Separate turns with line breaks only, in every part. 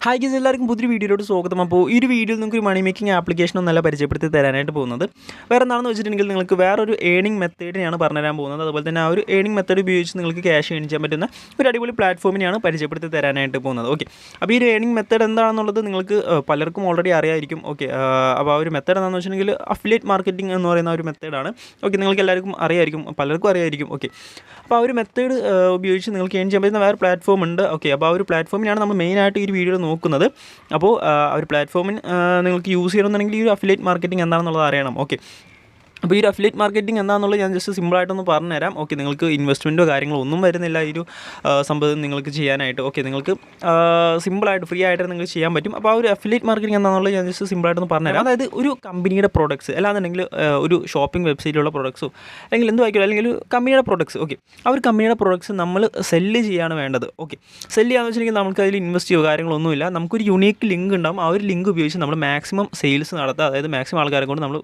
Hi guys, എല്ലാവർക്കും പുതിയൊരു വീഡിയോയിലോട്ട് സ്വാഗതം. അപ്പോൾ ഈ ഒരു വീഡിയോയിൽ നിങ്ങൾക്ക് ഒരു മണി മേക്കിംഗ് ആപ്ലിക്കേഷൻ ഒന്നല്ല പരിചയപ്പെടുത്തി തരാനായിട്ട് പോകുന്നത്. വേറെ എന്താണെന്ന് വെച്ചിട്ടുണ്ടെങ്കിൽ നിങ്ങൾക്ക് വേറൊരു ഏണിംഗ് മെത്തേഡിനെയാണ് പറഞ്ഞുതരാൻ പോകുന്നത്. അതുപോലെ തന്നെ ആ ഒരു ഏണിംഗ് മെത്തേഡ് ഉപയോഗിച്ച് നിങ്ങൾക്ക് ക്യാഷ് ഏൺ ചെയ്യാൻ പറ്റുന്ന ഒരു അടിപൊളി പ്ലാറ്റ്ഫോമിനെയാണ് പരിചയപ്പെടുത്തി തരാനായിട്ട് പോകുന്നത്. ഓക്കെ, അപ്പോൾ ഈ ഒരു ഏണിംഗ് മെത്തേഡ് എന്താണെന്നുള്ളത് നിങ്ങൾക്ക് പലർക്കും ഓൾറെഡി അറിയായിരിക്കും. ഓക്കെ, അപ്പോൾ ആ ഒരു മെത്തേഡ് എന്താണെന്ന് വെച്ചിട്ടുണ്ടെങ്കിൽ അഫിലിയേറ്റ് മാർക്കറ്റിംഗ് എന്ന് പറയുന്ന ഒരു മെത്തേഡാണ്. ഓക്കെ, നിങ്ങൾക്ക് എല്ലാവർക്കും അറിയായിരിക്കും, പലർക്കും അറിയായിരിക്കും. ഓക്കെ, അപ്പോൾ ആ ഒരു മെത്തേഡ് ഉപയോഗിച്ച് നിങ്ങൾക്ക് ഏൺ ചെയ്യാൻ പറ്റുന്ന വേറെ പ്ലാറ്റ്ഫോം ഉണ്ട്. ഓക്കെ, അപ്പോൾ ആ ഒരു പ്ലാറ്റ്ഫോമിനാണ് നമ്മൾ മെയിനായിട്ട് ഈ ഒരു വീഡിയോയിൽ നോക്കുന്നത്. അപ്പോൾ ആ ഒരു പ്ലാറ്റ്ഫോമിൽ നിങ്ങൾക്ക് യൂസ് ചെയ്യണമെന്നുണ്ടെങ്കിൽ ഈ ഒരു അഫിലിയേറ്റ് മാർക്കറ്റിംഗ് എന്താണെന്നുള്ളത് അറിയണം. ഓക്കെ, അപ്പോൾ ഈ ഒരു അഫിലിയേറ്റ് മാർക്കറ്റിംഗ് എന്താണെന്നുള്ളത് ഞാൻ ജസ്റ്റ് സിമ്പിളായിട്ടൊന്ന് പറഞ്ഞുതരാം. ഓക്കെ, നിങ്ങൾക്ക് ഇൻവെസ്റ്റ്മെൻറ്റോ കാര്യങ്ങളോ ഒന്നും വരുന്നില്ല ഈ ഒരു സംഭവം നിങ്ങൾക്ക് ചെയ്യാനായിട്ട്. ഓക്കെ, നിങ്ങൾക്ക് സിമ്പിളായിട്ട് ഫ്രീ ആയിട്ട് നിങ്ങൾക്ക് ചെയ്യാൻ പറ്റും. അപ്പോൾ ആ ഒരു അഫിലിയേറ്റ് മാർക്കറ്റിംഗ് എന്താണെന്നുള്ളത് ഞാൻ ജസ്റ്റ് സിമ്പിളായിട്ടൊന്ന് പറഞ്ഞുതരാം. അതായത് ഒരു കമ്പനിയുടെ പ്രോഡക്ട്സ് അല്ലാന്നുണ്ടെങ്കിൽ ഒരു ഷോപ്പിംഗ് വെബ്സൈറ്റിലുള്ള പ്രൊഡക്ട്സോ അല്ലെങ്കിൽ എന്തോ ആയിക്കോട്ടെ, അല്ലെങ്കിൽ ഒരു കമ്പനിയുടെ പ്രൊഡക്ട്സ്. ഓക്കെ, ആ ഒരു കമ്പനിയുടെ പ്രൊഡക്ട്സ് നമ്മൾ സെല്ല് ചെയ്യാണ് വേണ്ടത്. ഓക്കെ, സെല്ല് ചെയ്യാന്ന് വെച്ചിട്ടുണ്ടെങ്കിൽ നമുക്ക് അതിൽ ഇൻവെസ്റ്റ് ചെയ്യുക കാര്യങ്ങളൊന്നുമില്ല. നമുക്കൊരു യുണീക്ക് ലിങ്ക് ഉണ്ടാകും. ആ ഒരു ലിങ്ക് ഉപയോഗിച്ച് നമ്മൾ മാക്സിമം സെയിൽസ് നടത്തുക. അതായത് മാക്സിമം ആൾക്കാരെ കൊണ്ട് നമ്മൾ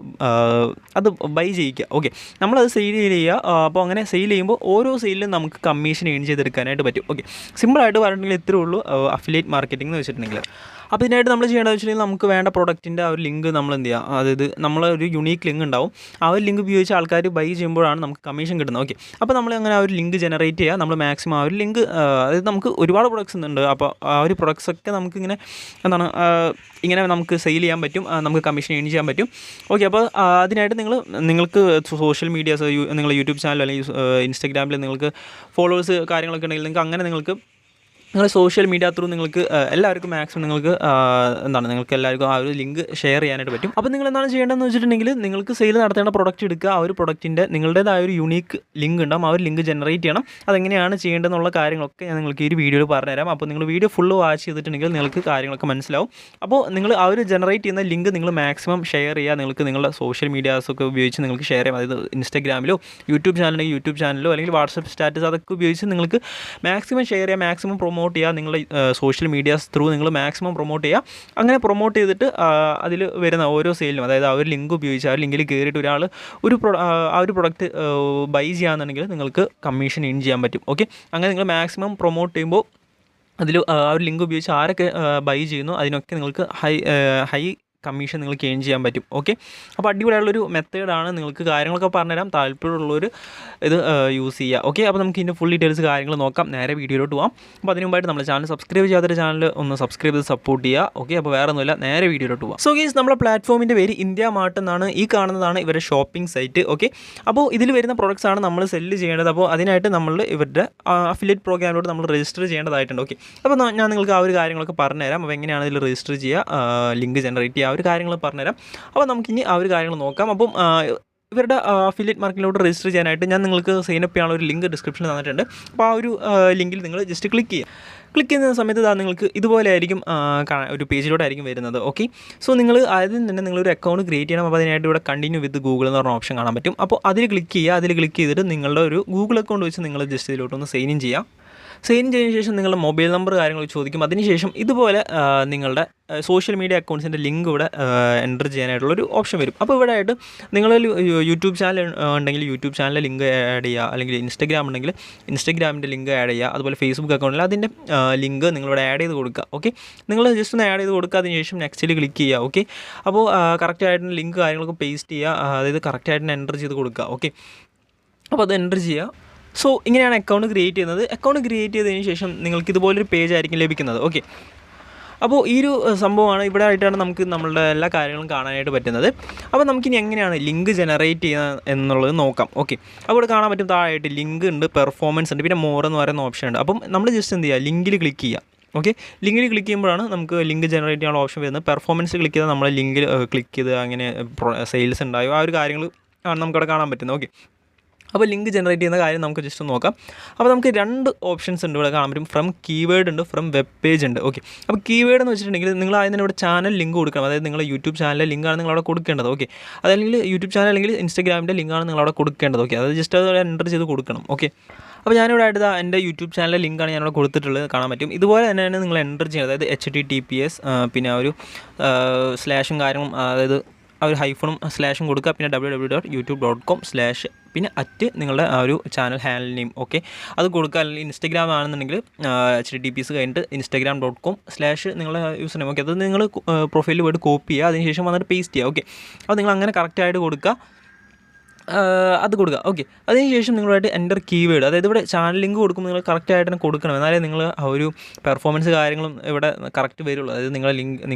അത് ബൈ ചെയ്യിക്കുക. ഓക്കെ, നമ്മളത് സെയിൽ ചെയ്യുക. അപ്പോൾ അങ്ങനെ സെയിൽ ചെയ്യുമ്പോൾ ഓരോ സെയിലും നമുക്ക് കമ്മീഷൻ ഏൺ ചെയ്തെടുക്കാനായിട്ട് പറ്റും. ഓക്കെ, സിമ്പിളായിട്ട് പറഞ്ഞിട്ടുണ്ടെങ്കിൽ ഇത്രയേ ഉള്ളൂ അഫിലിയേറ്റ് മാർക്കറ്റിംഗ് എന്ന് വെച്ചിട്ടുണ്ടെങ്കിൽ. അപ്പോൾ ഇതിനായിട്ട് നമ്മൾ ചെയ്യേണ്ടത് വെച്ചിട്ടുണ്ടെങ്കിൽ നമുക്ക് വേണ്ട പ്രൊഡക്റ്റിൻ്റെ ആ ഒരു ലിങ്ക് നമ്മൾ എന്ത് ചെയ്യുക, അതായത് നമ്മളൊരു യുണീക്ക് ലിങ്ക് ഉണ്ടാവും. ആ ഒരു ലിങ്ക് ഉപയോഗിച്ച് ആൾക്കാർ ബൈ ചെയ്യുമ്പോഴാണ് നമുക്ക് കമ്മീഷൻ കിട്ടുന്നത്. ഓക്കെ, അപ്പോൾ നമ്മൾ അങ്ങനെ ആ ഒരു ലിങ്ക് ജനറേറ്റ് ചെയ്യുക. നമ്മൾ മാക്സിമം ആ ഒരു ലിങ്ക്, അതായത് നമുക്ക് ഒരുപാട് പ്രൊഡക്ട്സ് ഉണ്ട്. അപ്പോൾ ആ ഒരു പ്രൊഡക്ട്സൊക്കെ നമുക്കിങ്ങനെ എന്താണ് ഇങ്ങനെ നമുക്ക് സെയിൽ ചെയ്യാൻ പറ്റും, നമുക്ക് കമ്മീഷൻ ഏൺ ചെയ്യാൻ പറ്റും. ഓക്കെ, അപ്പോൾ അതിനായിട്ട് നിങ്ങൾക്ക് സോഷ്യൽ മീഡിയാസ്, നിങ്ങൾ യൂട്യൂബ് ചാനൽ അല്ലെങ്കിൽ ഇൻസ്റ്റാഗ്രാമിൽ നിങ്ങൾക്ക് ഫോളോവേഴ്സ് കാര്യങ്ങളൊക്കെ ഉണ്ടെങ്കിൽ നിങ്ങൾക്ക് നിങ്ങൾ സോഷ്യൽ മീഡിയ ത്രൂ നിങ്ങൾക്ക് എല്ലാവർക്കും മാക്സിമം നിങ്ങൾക്ക് നിങ്ങൾക്ക് എല്ലാവർക്കും ആ ഒരു ലിങ്ക് ഷെയർ ചെയ്യാനായിട്ട് പറ്റും. അപ്പോൾ നിങ്ങൾ എന്താണ് ചെയ്യേണ്ടതെന്ന് വെച്ചിട്ടുണ്ടെങ്കിൽ നിങ്ങൾക്ക് സെയിൽ നടത്തേണ്ട പ്രൊഡക്റ്റ് എടുക്കുക. ആ ഒരു പ്രൊഡക്റ്റിൻ്റെ നിങ്ങളുടേതായ ഒരു യുണീക്ക് ലിങ്ക് ഉണ്ടാകും. ആ ഒരു ലിങ്ക് ജനറേറ്റ് ചെയ്യണം. അതെങ്ങനെയാണ് ചെയ്യേണ്ടതെന്നുള്ള കാര്യങ്ങളൊക്കെ ഞാൻ നിങ്ങൾക്ക് ഈ ഒരു വീഡിയോയിൽ പറഞ്ഞുതരാം. അപ്പോൾ നിങ്ങൾ വീഡിയോ ഫുള്ള് വാച്ച് ചെയ്തിട്ടുണ്ടെങ്കിൽ നിങ്ങൾക്ക് കാര്യങ്ങളൊക്കെ മനസ്സിലാവും. അപ്പോൾ നിങ്ങൾ ആ ഒരു ജനറേറ്റ് ചെയ്യുന്ന ലിങ്ക് നിങ്ങൾ മാക്സിമം ഷെയർ ചെയ്യുക. നിങ്ങൾക്ക് നിങ്ങളുടെ സോഷ്യൽ മീഡിയാസൊക്കെ ഉപയോഗിച്ച് നിങ്ങൾക്ക് ഷെയർ ചെയ്യാം. അതായത് ഇൻസ്റ്റാഗ്രാമിലോ യൂട്യൂബ് ചാനലിൽ യൂട്യൂബ് ചാനലോ അല്ലെങ്കിൽ വാട്സപ്പ് സ്റ്റാറ്റസ് അതൊക്കെ ഉപയോഗിച്ച് നിങ്ങൾക്ക് മാക്സിമം ഷെയർ ചെയ്യുക, മാക്സിമം പ്രൊമോട്ട് ചെയ്യുക. നിങ്ങളുടെ സോഷ്യൽ മീഡിയാസ് ത്രൂ നിങ്ങൾ മാക്സിമം പ്രൊമോട്ട് ചെയ്യുക. അങ്ങനെ പ്രൊമോട്ട് ചെയ്തിട്ട് അതിൽ വരുന്ന ഓരോ സെയിലും, അതായത് ആ ഒരു ലിങ്ക് ഉപയോഗിച്ച് ആ ഒരു ലിങ്കിൽ കയറിയിട്ട് ഒരാൾ ആ ഒരു പ്രൊഡക്റ്റ് ബൈ ചെയ്യുകയാണെന്നുണ്ടെങ്കിൽ നിങ്ങൾക്ക് കമ്മീഷൻ ഏൺ ചെയ്യാൻ പറ്റും. ഓക്കെ, അങ്ങനെ നിങ്ങൾ മാക്സിമം പ്രൊമോട്ട് ചെയ്യുമ്പോൾ അതിൽ ആ ഒരു ലിങ്ക് ഉപയോഗിച്ച് ആരൊക്കെ ബൈ ചെയ്യുന്നു അതിനൊക്കെ നിങ്ങൾക്ക് ഹൈ കമ്മീഷൻ നിങ്ങൾക്ക് ഏൺ ചെയ്യാൻ പറ്റും. ഓക്കെ, അപ്പോൾ അടിപൊളിയുള്ളൊരു മെത്തേഡാണ്. നിങ്ങൾക്ക് കാര്യങ്ങളൊക്കെ പറഞ്ഞുതരാം. താല്പര്യമുള്ളവർ ഇത് യൂസ് ചെയ്യുക. ഓക്കെ, അപ്പോൾ നമുക്ക് ഇതിൻ്റെ ഫുൾ ഡീറ്റെയിൽസ് കാര്യങ്ങൾ നോക്കാം. നേരെ വീഡിയോയിലോട്ട് പോകാം. അപ്പോൾ അതിന് മുമ്പായിട്ട് നമ്മുടെ ചാനൽ സബ്സ്ക്രൈബ് ചെയ്യാത്തൊരു ചാനൽ ഒന്ന് സബ്സ്ക്രൈബ് ചെയ്ത് സപ്പോർട്ട് ചെയ്യുക. ഓക്കെ, അപ്പോൾ വേറെ ഒന്നുമില്ല, നേരെ വീഡിയോയിലോട്ട് പോകാം. സോ ഗൈസ്, നമ്മുടെ പ്ലാറ്റ്ഫോമിൻ്റെ പേര് ഇന്ത്യ മാർട്ട് എന്നാണ്. ഈ കാണുന്നതാണ് ഇവരുടെ ഷോപ്പിംഗ് സൈറ്റ്. ഓക്കെ, അപ്പോൾ ഇതിൽ വരുന്ന പ്രൊഡക്ട്സ് ആണ് നമ്മൾ സെല്ല് ചെയ്യേണ്ടത്. അപ്പോൾ അതിനായിട്ട് നമ്മൾ ഇവരുടെ അഫിലിയേറ്റ് പ്രോഗ്രാമിലോട്ട് നമ്മൾ രജിസ്റ്റർ ചെയ്യേണ്ടതായിട്ടുണ്ട്. ഓക്കെ, അപ്പോൾ ഞാൻ നിങ്ങൾക്ക് ആ ഒരു കാര്യങ്ങളൊക്കെ പറഞ്ഞുതരാം. അപ്പോൾ എങ്ങനെയാണ് ഇതിൽ രജിസ്റ്റർ ചെയ്യുക, ലിങ്ക് ജനറേറ്റ് ചെയ്യുക, ആ ഒരു കാര്യങ്ങൾ പറഞ്ഞുതരാം. അപ്പോൾ നമുക്കിനി ആ ഒരു കാര്യങ്ങൾ നോക്കാം. അപ്പം ഇവരുടെ അഫിലിയേറ്റ് മാർക്കറ്റിലോട്ട് രജിസ്റ്റർ ചെയ്യാനായിട്ട് ഞാൻ നിങ്ങൾക്ക് സൈനപ്പ് ചെയ്യാനുള്ള ഒരു ലിങ്ക് ഡിസ്ക്രിപ്ഷനിൽ തന്നിട്ടുണ്ട്. അപ്പോൾ ആ ഒരു ലിങ്കിൽ നിങ്ങൾ ജസ്റ്റ് ക്ലിക്ക് ചെയ്യുന്ന സമയത്ത് നിങ്ങൾക്ക് ഇതുപോലെ ആയിരിക്കും ഒരു പേജിലോട്ടായിരിക്കും വരുന്നത്. ഓക്കെ, സോ നിങ്ങൾ ആദ്യം തന്നെ നിങ്ങളൊരു അക്കൗണ്ട് ക്രിയേറ്റ് ചെയ്യണം. അപ്പോൾ അതിനായിട്ട് ഇവിടെ കണ്ടിന്യൂ വിത്ത് ഗൂഗിൾ എന്ന് പറഞ്ഞ ഓപ്ഷൻ കാണാൻ പറ്റും. അപ്പോൾ അതിൽ ക്ലിക്ക് ചെയ്യുക. അതിൽ ക്ലിക്ക് ചെയ്തിട്ട് നിങ്ങളുടെ ഒരു ഗൂഗിൾ അക്കൗണ്ട് വെച്ച് നിങ്ങൾ ജസ്റ്റ് ഇതിലോട്ടൊന്ന് സൈൻ ഇൻ ചെയ്യാം. സൈൻ ഇൻ ചെയ്തതിന് ശേഷം നിങ്ങളുടെ മൊബൈൽ നമ്പർ കാര്യങ്ങൾ ചോദിക്കും. അതിനുശേഷം ഇതുപോലെ നിങ്ങളുടെ സോഷ്യൽ മീഡിയ അക്കൗണ്ട്സിൻ്റെ ലിങ്ക് ഇവിടെ എൻ്റർ ചെയ്യാനായിട്ടുള്ളൊരു ഓപ്ഷൻ വരും. അപ്പോൾ ഇവിടെ ആയിട്ട് നിങ്ങൾ യൂട്യൂബ് ചാനൽ ഉണ്ടെങ്കിൽ യൂട്യൂബ് ചാനലിലെ ലിങ്ക് ആഡ് ചെയ്യുക, അല്ലെങ്കിൽ ഇൻസ്റ്റാഗ്രാം ഉണ്ടെങ്കിൽ ഇൻസ്റ്റാഗ്രാമിൻ്റെ ലിങ്ക് ആഡ് ചെയ്യുക. അതുപോലെ ഫേസ്ബുക്ക് അക്കൗണ്ടിൽ അതിൻ്റെ ലിങ്ക് നിങ്ങളിവിടെ ആഡ് ചെയ്ത് കൊടുക്കുക. ഓക്കെ, നിങ്ങൾ ജസ്റ്റ് ഒന്ന് ആഡ് ചെയ്ത് കൊടുക്കുക. അതിനുശേഷം നെക്സ്റ്റിൽ ക്ലിക്ക് ചെയ്യുക. ഓക്കെ, അപ്പോൾ കറക്റ്റായിട്ട് ലിങ്ക് കാര്യങ്ങളൊക്കെ പേസ്റ്റ് ചെയ്യുക, അതായത് കറക്റ്റായിട്ട് എൻ്റർ ചെയ്ത് കൊടുക്കുക. ഓക്കെ, അപ്പോൾ അത് എൻ്റർ ചെയ്യുക. സോ ഇങ്ങനെയാണ് അക്കൗണ്ട് ക്രിയേറ്റ് ചെയ്യുന്നത്. അക്കൗണ്ട് ക്രിയേറ്റ് ചെയ്തതിന് ശേഷം നിങ്ങൾക്ക് ഇതുപോലൊരു പേജ് ആയിരിക്കും ലഭിക്കുന്നത്. ഓക്കെ, അപ്പോൾ ഈ ഒരു സംഭവമാണ് ഇവിടെ ആയിട്ടാണ് നമുക്ക് നമ്മളുടെ എല്ലാ കാര്യങ്ങളും കാണാനായിട്ട് പറ്റുന്നത്. അപ്പോൾ നമുക്കിനി എങ്ങനെയാണ് ലിങ്ക് ജനറേറ്റ് ചെയ്യുക എന്നുള്ളത് നോക്കാം. ഓക്കെ, അപ്പോൾ ഇവിടെ കാണാൻ പറ്റും താഴെയായിട്ട് ലിങ്ക് ഉണ്ട്, പെർഫോമൻസ് ഉണ്ട്, പിന്നെ മോർ എന്ന് പറയുന്ന ഓപ്ഷൻ ഉണ്ട്. അപ്പം നമ്മൾ ജസ്റ്റ് എന്ത് ചെയ്യുക, ലിങ്കിൽ ക്ലിക്ക് ചെയ്യുക. ഓക്കെ, ലിങ്കിൽ ക്ലിക്ക് ചെയ്യുമ്പോഴാണ് നമുക്ക് ലിങ്ക് ജനറേറ്റ് ചെയ്യാനുള്ള ഓപ്ഷൻ വരുന്നത്. പെർഫോമൻസ് ക്ലിക്ക് ചെയ്താൽ നമ്മൾ ലിങ്കിൽ ക്ലിക്ക് ചെയ്ത് അങ്ങനെ സെയിൽസ് ഉണ്ടായോ ആ ഒരു കാര്യങ്ങൾ നമുക്കവിടെ കാണാൻ പറ്റുന്നത്. ഓക്കെ, അപ്പോൾ ലിങ്ക് ജനറേറ്റ് ചെയ്യുന്ന കാര്യം നമുക്ക് ജസ്റ്റ് നോക്കാം. അപ്പോൾ നമുക്ക് രണ്ട് ഓപ്ഷൻസ് ഉണ്ട് ഇവിടെ കാണാൻ പറ്റും. ഫ്രം കീവേഡ് ഉണ്ട്, ഫ്രം വെബ് പേജ് ഉണ്ട്. ഓക്കെ, അപ്പോൾ കീവേഡ് എന്ന് വെച്ചിട്ടുണ്ടെങ്കിൽ നിങ്ങൾ ആദ്യം തന്നെ ഇവിടെ ചാനൽ ലിങ്ക് കൊടുക്കണം. അതായത് നിങ്ങൾ യൂട്യൂബ് ചാനലിലെ ലിങ്കാണ് നിങ്ങളവിടെ കൊടുക്കേണ്ടത്. ഓക്കെ, അതല്ലെങ്കിൽ യൂട്യൂബ് ചാനൽ അല്ലെങ്കിൽ ഇൻസ്റ്റാഗ്രാമിൻ്റെ ലിങ്കാണ് നിങ്ങളവിടെ കൊടുക്കേണ്ടത്. ഓക്കെ, അത് ജസ്റ്റ് അത് എൻ്റർ ചെയ്ത് കൊടുക്കണം. ഓക്കെ, അപ്പോൾ ഞാനിവിടെ ആയിട്ട് എൻ്റെ യൂട്യൂബ് ചാനലിലെ ലിങ്കാണ് ഞാനിവിടെ കൊടുത്തിട്ടുള്ളത്, കാണാൻ പറ്റും. ഇതുപോലെ തന്നെയാണ് നിങ്ങൾ എൻ്റർ ചെയ്യുന്നത്. അതായത് HTTPS പിന്നെ ഒരു സ്ലാഷും കാര്യങ്ങളും, അതായത് ആ ഒരു ഹൈഫണും സ്ലാഷും കൊടുക്കുക. പിന്നെ www.youtube.com/ പിന്നെ നിങ്ങളുടെ ആ ഒരു ചാനൽ ഹാൻഡിൽ നെയിം ഓക്കെ അത് കൊടുക്കുക. അല്ലെങ്കിൽ ഇൻസ്റ്റാഗ്രാം ആണെന്നുണ്ടെങ്കിൽ HTTPS കഴിഞ്ഞിട്ട് instagram.com/ നിങ്ങളുടെ യൂസർ നെയിം ഓക്കെ അത് നിങ്ങൾ പ്രൊഫൈലിൽ പോയിട്ട് കോപ്പി ചെയ്യുക. അതിനുശേഷം വന്നിട്ട് പേസ്റ്റ് ചെയ്യുക. ഓക്കെ അപ്പോൾ നിങ്ങൾ അങ്ങനെ കറക്റ്റായിട്ട് കൊടുക്കുക. അത് കൊടുക്കുക. ഓക്കെ അതിനുശേഷം നിങ്ങളായിട്ട് എൻ്റർ കീവേഡ്, അതായത് ഇവിടെ ചാനൽ ലിങ്ക് കൊടുക്കുമ്പോൾ നിങ്ങൾ കറക്റ്റായിട്ട് തന്നെ കൊടുക്കണം. എന്നാലേ നിങ്ങൾ ആ ഒരു പെർഫോമൻസ് കാര്യങ്ങളും ഇവിടെ കറക്റ്റ് വരുള്ളൂ. അതായത് നിങ്ങൾ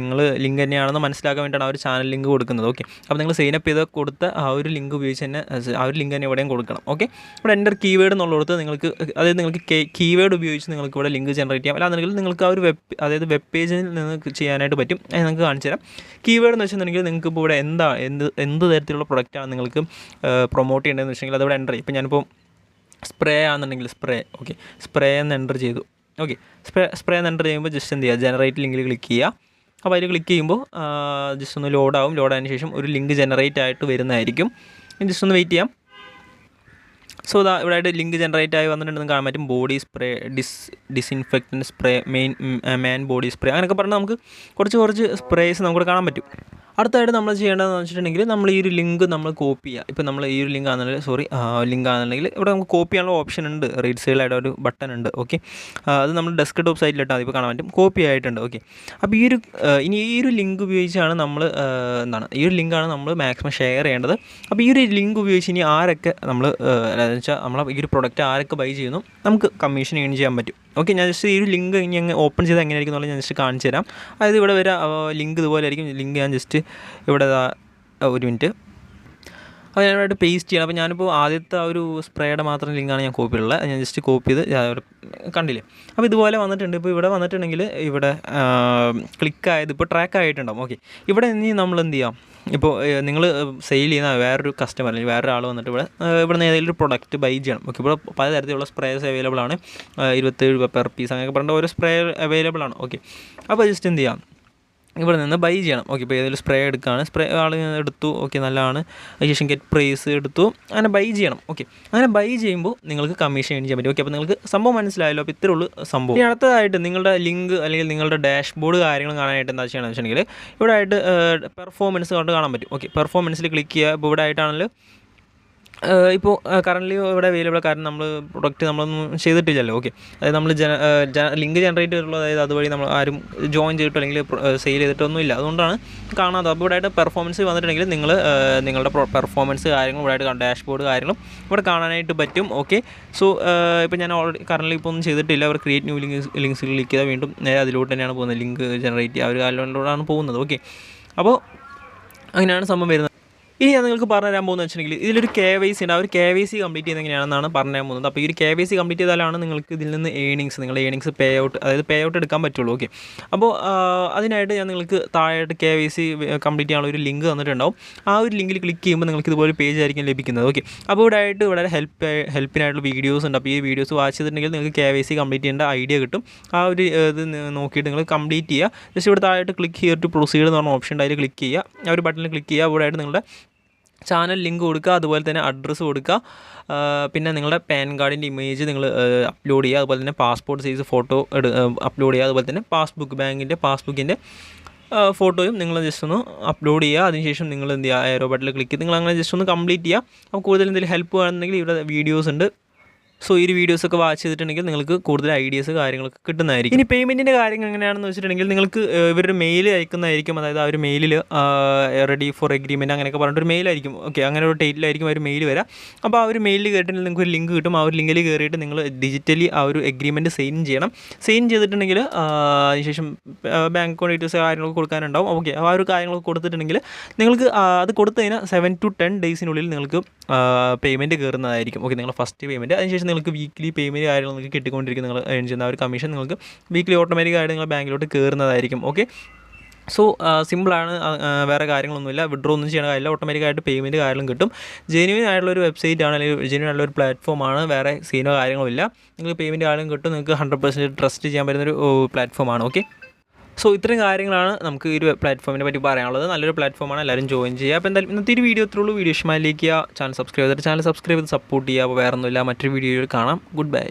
ലിങ്ക് തന്നെയാണെന്ന് മനസ്സിലാക്കാൻ വേണ്ടിയിട്ടാണ് ആ ഒരു ചാനൽ ലിങ്ക് കൊടുക്കുന്നത്. ഓക്കെ അപ്പോൾ നിങ്ങൾ സൈനപ്പ് ചെയ്ത് കൊടുത്ത ആ ഒരു ലിങ്ക് ഉപയോഗിച്ച് തന്നെ ആ ഒരു ലിങ്ക് തന്നെ ഇവിടെയും കൊടുക്കണം. ഓക്കെ ഇവിടെ എൻ്റർ കീവേഡ് എന്നുള്ളിടത്ത് നിങ്ങൾക്ക്, അതായത് നിങ്ങൾക്ക് കീവേഡ് ഉപയോഗിച്ച് നിങ്ങൾക്ക് ഇവിടെ ലിങ്ക് ജനറേറ്റ് ചെയ്യാം. അല്ലാന്നുണ്ടെങ്കിൽ നിങ്ങൾക്ക് ആ ഒരു വെബ് പേജിൽ നിന്ന് ചെയ്യാനായിട്ട് പറ്റും. അത് നിങ്ങൾക്ക് കാണിച്ചു തരാം. കീവേഡ് എന്ന് വെച്ചിട്ടുണ്ടെങ്കിൽ നിങ്ങൾക്ക് ഇപ്പോൾ ഇവിടെ എന്ത് തരത്തിലുള്ള പ്രൊഡക്റ്റാണ് നിങ്ങൾക്ക് പ്രൊമോട്ട് ചെയ്യേണ്ടതെന്ന് വെച്ചിട്ടുണ്ടെങ്കിൽ അതവിടെ എൻ്റർ ചെയ്യും. ഇപ്പോൾ ഞാനിപ്പോൾ സ്പ്രേ ആണെന്നുണ്ടെങ്കിൽ ഓക്കെ സ്പ്രേ എന്ന് എൻ്റർ ചെയ്തു. ഓക്കെ സ്പ്രേ എന്ന് എൻ്റർ ചെയ്യുമ്പോൾ ജസ്റ്റ് എന്ത് ചെയ്യുക, ജനറേറ്റ് ലിങ്കിൽ ക്ലിക്ക് ചെയ്യുക. അപ്പോൾ അതിൽ ക്ലിക്ക് ചെയ്യുമ്പോൾ ജസ്റ്റ് ഒന്ന് ലോഡാവും. ലോഡായതിനു ശേഷം ഒരു ലിങ്ക് ജനറേറ്റ് ആയിട്ട് വരുന്നതായിരിക്കും. ജസ്റ്റ് ഒന്ന് വെയിറ്റ് ചെയ്യാം. സോ ഇവിടെ ആയിട്ട് ലിങ്ക് ജനറേറ്റ് ആയി വന്നിട്ടുണ്ടെന്ന് കാണാൻ പറ്റും. ബോഡി സ്പ്രേ, ഡിസിൻഫെക്റ്റൻറ്റ് സ്പ്രേ, മാൻ ബോഡി സ്പ്രേ, അങ്ങനെയൊക്കെ പറഞ്ഞാൽ നമുക്ക് കുറച്ച് സ്പ്രേസ് നമുക്ക് കാണാൻ പറ്റും. അടുത്തായിട്ട് നമ്മൾ ചെയ്യേണ്ടതെന്ന് വെച്ചിട്ടുണ്ടെങ്കിൽ നമ്മൾ ഈ ഒരു ലിങ്ക് നമ്മൾ കോപ്പി ചെയ്യുക. ഇപ്പോൾ നമ്മൾ ഈ ഒരു ലിങ്ക് ആണെന്നുണ്ടെങ്കിൽ ഇവിടെ നമുക്ക് കോപ്പി ചെയ്യാനുള്ള ഓപ്ഷൻ ഉണ്ട്. റൈറ്റ് സൈഡിലായിട്ട് ഒരു ബട്ടൺ ഉണ്ട്. ഓക്കെ അത് നമ്മൾ ഡെസ്ക്ടോപ്പ് സൈറ്റിലിട്ടാൽ അതിപ്പോൾ കാണാൻ പറ്റും കോപ്പി ആയിട്ടുണ്ട്. ഓക്കെ അപ്പോൾ ഈ ഒരു ലിങ്ക് ഉപയോഗിച്ചാണ് നമ്മൾ ഈ ഒരു ലിങ്കാണ് നമ്മൾ മാക്സിമം ഷെയർ ചെയ്യേണ്ടത്. അപ്പോൾ ഈ ഒരു ലിങ്ക് ഉപയോഗിച്ച് ഇനി ആരൊക്കെ അതായത് വെച്ചാൽ നമ്മൾ ഈ ഒരു പ്രൊഡക്റ്റ് ആരൊക്കെ ബൈ ചെയ്യുന്നു നമുക്ക് കമ്മീഷൻ ഏൺ ചെയ്യാൻ പറ്റും. ഓക്കെ ഞാൻ ജസ്റ്റ് ഈ ഒരു ലിങ്ക് ഇനി അങ്ങ് ഓപ്പൺ ചെയ്ത് എങ്ങനെയായിരിക്കും എന്നുള്ളത് ഞാൻ ജസ്റ്റ് കാണിച്ചു തരാം. അതായത് ഇവിടെ വരെ ലിങ്ക് ഇതുപോലെ ആയിരിക്കും. ലിങ്ക് ഞാൻ ജസ്റ്റ് ഇവിടെ ഒരു മിനിറ്റ് അപ്പോൾ ഞാനിവിടെ പേസ്റ്റ് ചെയ്യണം. അപ്പോൾ ഞാനിപ്പോൾ ആദ്യത്തെ ആ ഒരു സ്പ്രേയുടെ മാത്രം ലിങ്കാണ് ഞാൻ കോപ്പി ഉള്ളത്. ഞാൻ ജസ്റ്റ് കോപ്പി ചെയ്ത് കണ്ടില്ലേ. അപ്പോൾ ഇതുപോലെ വന്നിട്ടുണ്ട്. ഇപ്പോൾ ഇവിടെ വന്നിട്ടുണ്ടെങ്കിൽ ഇവിടെ ക്ലിക്കായത് ഇപ്പോൾ ട്രാക്ക് ആയിട്ടുണ്ടാവും. ഓക്കെ ഇവിടെ ഇനി നമ്മൾ എന്ത് ചെയ്യാം, ഇപ്പോൾ നിങ്ങൾ സെയിൽ ചെയ്യുന്ന വേറൊരു കസ്റ്റമർ അല്ലെങ്കിൽ വേറൊരാൾ വന്നിട്ട് ഇവിടെ നിന്ന് ഏതെങ്കിലും ഒരു പ്രൊഡക്റ്റ് ബൈ ചെയ്യണം. ഓക്കെ ഇവിടെ പലതരത്തിലുള്ള സ്പ്രേസ് അവൈലബിൾ ആണ്. 27 പെർ പീസ് അങ്ങനെയൊക്കെ പറഞ്ഞിട്ട് ഓരോ സ്പ്രേ അവൈലബിൾ ആണ്. ഓക്കെ അപ്പോൾ ജസ്റ്റ് എന്ത് ചെയ്യാം, ഇവിടെ നിന്ന് ബൈ ചെയ്യണം. ഓക്കെ ഇപ്പോൾ ഏതെങ്കിലും സ്പ്രേ എടുക്കുകയാണ്, സ്പ്രേ ആൾ എടുത്തു. ഓക്കെ നല്ലതാണ്. അതിനുശേഷം ഗെറ്റ് പ്രൈസ് എടുത്തു, അങ്ങനെ ബൈ ചെയ്യണം. ഓക്കെ അങ്ങനെ ബൈ ചെയ്യുമ്പോൾ നിങ്ങൾക്ക് കമ്മീഷൻ ഏൺ ചെയ്യാൻ പറ്റും. ഓക്കെ അപ്പോൾ നിങ്ങൾക്ക് സംഭവം മനസ്സിലായല്ലോ. അപ്പോൾ ഇത്രേ ഉള്ളൂ സംഭവം. ഇനി അടുത്തതായിട്ട് നിങ്ങളുടെ ലിങ്ക് അല്ലെങ്കിൽ നിങ്ങളുടെ ഡാഷ്ബോർഡ് കാര്യങ്ങൾ കാണാനായിട്ട് എന്താ ചെയ്യണമെന്ന് വെച്ചിട്ടുണ്ടെങ്കിൽ ഇവിടെ ആയിട്ട് പെർഫോമൻസ് കൊണ്ട് കാണാൻ പറ്റും. ഓക്കെ പെർഫോമൻസിൽ ക്ലിക്ക് ചെയ്യുക. ഇപ്പോൾ ഇവിടെ ആയിട്ടാണെങ്കിൽ ഇപ്പോൾ കറൻ്റ്ലി ഇവിടെ അവൈലബിൾ, കാരണം നമ്മൾ പ്രൊഡക്റ്റ് നമ്മളൊന്നും ചെയ്തിട്ടില്ലല്ലോ. ഓക്കെ അതായത് നമ്മൾ ലിങ്ക് ജനറേറ്റ് ചെയ്തിട്ടുള്ളൂ. അതായത് അതുവഴി നമ്മൾ ആരും ജോയിൻ ചെയ്തിട്ടോ അല്ലെങ്കിൽ സെയിൽ ചെയ്തിട്ടൊന്നും ഇല്ല, അതുകൊണ്ടാണ് കാണാതെ. അപ്പോൾ ഇവിടെ ആയിട്ട് പെർഫോമൻസ് വന്നിട്ടുണ്ടെങ്കിൽ നിങ്ങളുടെ പെർഫോമൻസ് കാര്യങ്ങളും ഇവിടെ ആയിട്ട് ഡാഷ്ബോർഡ് കാര്യങ്ങളും ഇവിടെ കാണാനായിട്ട് പറ്റും. ഓക്കെ സോ ഇപ്പോൾ ഞാൻ ഓൾറെഡി കറൻ്റ്ലി ഇപ്പോൾ ഒന്നും ചെയ്തിട്ടില്ല. അവർ ക്രിയേറ്റ് ന്യൂ ലിങ്ക്സ് ക്ലിക്ക് ചെയ്താൽ വീണ്ടും നേരെ അതിലോട്ട് തന്നെയാണ് പോകുന്നത്. ലിങ്ക് ജനറേറ്റ് ചെയ്യുക ആ ഒരു കാലിലൂടെയാണ് പോകുന്നത്. ഓക്കെ അപ്പോൾ അങ്ങനെയാണ് സംഭവം വരുന്നത്. ഇനി ഞാൻ നിങ്ങൾക്ക് പറഞ്ഞു തരാൻ പോകുന്നത് വെച്ചിട്ടുണ്ടെങ്കിൽ ഇതിലൊരു KYC ഉണ്ട്. ആ ഒരു KYC കംപ്ലീറ്റ് ചെയ്യുന്നത് എങ്ങനെയാണെന്നാണ് പറഞ്ഞു തരാൻ പോകുന്നത്. അപ്പോൾ ഈ ഒരു KYC കംപ്ലീറ്റ് ചെയ്താലാണ് നിങ്ങൾക്ക് ഇതിൽ നിന്ന് നിങ്ങളുടെ ഏണിങ്സ് പേ ഔട്ട് എടുക്കാൻ പറ്റുള്ളൂ. ഓക്കെ അപ്പോൾ അതിനായിട്ട് ഞാൻ നിങ്ങൾക്ക് താഴെയായിട്ട് KYC കംപ്ലീറ്റ് ചെയ്യാനുള്ള ഒരു ലിങ്ക് തന്നിട്ടുണ്ടാവും. ആ ഒരു ലിങ്കിൽ ക്ലിക്ക് ചെയ്യുമ്പോൾ നിങ്ങൾക്ക് ഇതുപോലെ പേജ് ആയിരിക്കും ലഭിക്കുന്നത്. ഓക്കെ അപ്പോൾ ഇവിടെ ഹെൽപ്പിനായിട്ടുള്ള വീഡിയോസ് ഉണ്ട്. അപ്പോൾ ഈ വീഡിയോസ് വാച്ച് ചെയ്തിട്ടുണ്ടെങ്കിൽ നിങ്ങൾക്ക് KYC കംപ്ലീറ്റ് ചെയ്യേണ്ട ഐഡിയ കിട്ടും. ആ ഒരു ഇത് നോക്കിയിട്ട് നിങ്ങൾ കംപ്ലീറ്റ് ചെയ്യുക. ജസ്റ്റ് ഇവിടെ താഴെയായിട്ട് ക്ലിക്ക് ഹിയർ ടു പ്രൊസീഡ് എന്ന് പറഞ്ഞ ഓപ്ഷൻ ഉണ്ട്. അതിൽ ക്ലിക്ക് ചെയ്യുക. ആ ഒരു ബട്ടണിൽ ക്ലിക്ക് ചെയ്യുക. ഇവിടെ ആയിട്ട് നിങ്ങളുടെ ചാനൽ ലിങ്ക് കൊടുക്കുക, അതുപോലെ തന്നെ അഡ്രസ്സ് കൊടുക്കുക, പിന്നെ നിങ്ങളുടെ പാൻ കാർഡിൻ്റെ ഇമേജ് നിങ്ങൾ അപ്ലോഡ് ചെയ്യുക, അതുപോലെ തന്നെ പാസ്പോർട്ട് സൈസ് ഫോട്ടോ അപ്ലോഡ് ചെയ്യുക, അതുപോലെ തന്നെ ബാങ്കിൻ്റെ പാസ്ബുക്കിൻ്റെ ഫോട്ടോയും നിങ്ങൾ ജസ്റ്റ് ഒന്ന് അപ്ലോഡ് ചെയ്യുക. അതിനുശേഷം നിങ്ങൾ എന്ത് ചെയ്യുക, എയറോ ബട്ടണിൽ ക്ലിക്ക് ചെയ്ത് നിങ്ങൾ അങ്ങനെ ജസ്റ്റ് ഒന്ന് കംപ്ലീറ്റ് ചെയ്യുക. അപ്പോൾ കൂടുതൽ എന്തെങ്കിലും ഹെൽപ്പ് വേണമെന്നുണ്ടെങ്കിൽ ഇവിടെ വീഡിയോസ് ഉണ്ട്. സോ ഈ വീഡിയോസൊക്കെ വാച്ച് ചെയ്തിട്ടുണ്ടെങ്കിൽ നിങ്ങൾക്ക് കൂടുതൽ ഐഡിയാസ് കാര്യങ്ങളൊക്കെ കിട്ടുന്നതായിരിക്കും. ഇനി പേയ്മെൻറ്റിൻ്റെ കാര്യങ്ങൾ എങ്ങനെയാണെന്ന് വെച്ചിട്ടുണ്ടെങ്കിൽ നിങ്ങൾക്ക് ഇവരൊരു മെയിൽ അയക്കുന്നതായിരിക്കും. അതായത് ആ ഒരു മെയിലിൽ റെഡി ഫോർ എഗ്രിമെൻറ്റ് അങ്ങനെയൊക്കെ പറഞ്ഞിട്ടൊരു മെയിലായിരിക്കും. ഓക്കെ അങ്ങനെ ഒരു ടൈറ്റിലായിരിക്കും ആ ഒരു മെയിൽ വരാം. അപ്പോൾ ആ ഒരു മെയിലിൽ കയറിയിട്ടുണ്ടെങ്കിൽ നിങ്ങൾക്ക് ഒരു ലിങ്ക് കിട്ടും. ആ ഒരു ലിങ്കിൽ കയറിയിട്ട് നിങ്ങൾ ഡിജിറ്റലി ആ ഒരു എഗ്രിമെൻറ്റ് സൈൻ ചെയ്യണം. സൈൻ ചെയ്തിട്ടുണ്ടെങ്കിൽ അതിനുശേഷം ബാങ്ക് അക്കൗണ്ട് ഡീറ്റെയിൽസ് കാര്യങ്ങളൊക്കെ കൊടുക്കാനുണ്ടാവും. ഓക്കെ ആ ഒരു കാര്യങ്ങളൊക്കെ കൊടുത്തിട്ടുണ്ടെങ്കിൽ നിങ്ങൾക്ക് അത് കൊടുത്തു കഴിഞ്ഞാൽ 7 to 10 ഡേയ്സിനുള്ളിൽ നിങ്ങൾക്ക് പേയ്മെൻറ്റ് കയറുന്നതായിരിക്കും. ഓക്കെ നിങ്ങളുടെ ഫസ്റ്റ് പേയ്മെൻറ്റ്. അതിനുശേഷം നിങ്ങൾക്ക് വീക്ക്ലി പേയ്മെൻറ്റ് കാര്യങ്ങൾ നിങ്ങൾക്ക് കിട്ടിക്കൊണ്ടിരിക്കും. നിങ്ങൾ ഏൺ ചെയ്യുന്ന ആ ഒരു കമ്മീഷൻ നിങ്ങൾക്ക് വീക്ക്ലി ഓട്ടോമാറ്റിക്കായിട്ട് നിങ്ങളുടെ ബാങ്കിലോട്ട് കയറുന്നതായിരിക്കും. ഓക്കെ സോ സിമ്പിളാണ്, വേറെ കാര്യങ്ങളൊന്നുമില്ല. വിഡ്രോ ഒന്നും ചെയ്യണ കാര്യമില്ല. ഓട്ടോമാറ്റിക്കായിട്ട് പേയ്മെൻറ്റ് കാര്യങ്ങളും കിട്ടും. ജെന്യുവൻ ആയിട്ടുള്ളൊരു വെബ്സൈറ്റ് ആണ്, അല്ലെങ്കിൽ ജെന്യുവൻ ആയിട്ടുള്ളൊരു പ്ലാറ്റ്ഫോമാണ്. വേറെ സീനോ കാര്യങ്ങളില്ല. നിങ്ങൾക്ക് പേയ്മെൻറ്റ് കാര്യങ്ങളും കിട്ടും. നിങ്ങൾക്ക് 100% ട്രസ്റ്റ് ചെയ്യാൻ പറ്റുന്നൊരു പ്ലാറ്റ്ഫോമാണ്. ഓക്കെ സോ ഇത്രയും കാര്യങ്ങളാണ് നമുക്ക് ഈ ഒരു പ്ലാറ്റ്ഫോമിനെ പറ്റി പറയാനുള്ളത്. നല്ലൊരു പ്ലാറ്റ്ഫോമാണ്, എല്ലാവരും ജോയിൻ ചെയ്യുക. അപ്പോൾ എന്തായാലും ഇന്നത്തെ ഒരു വീഡിയോ ഇത്രയുള്ളൂ. വീഡിയോ ഇഷ്ടമായി ലൈക്ക് ചെയ്യുക, ചാനൽ സബ്സ്ക്രൈബ് ചെയ്തിട്ട് ചാനൽ സബ്സ്ക്രൈബ് ചെയ്ത് സപ്പോർട്ട് ചെയ്യുക. അപ്പോൾ വേറെ ഒന്നുമില്ല, മറ്റൊരു വീഡിയോയിൽ കാണാം. Good bye.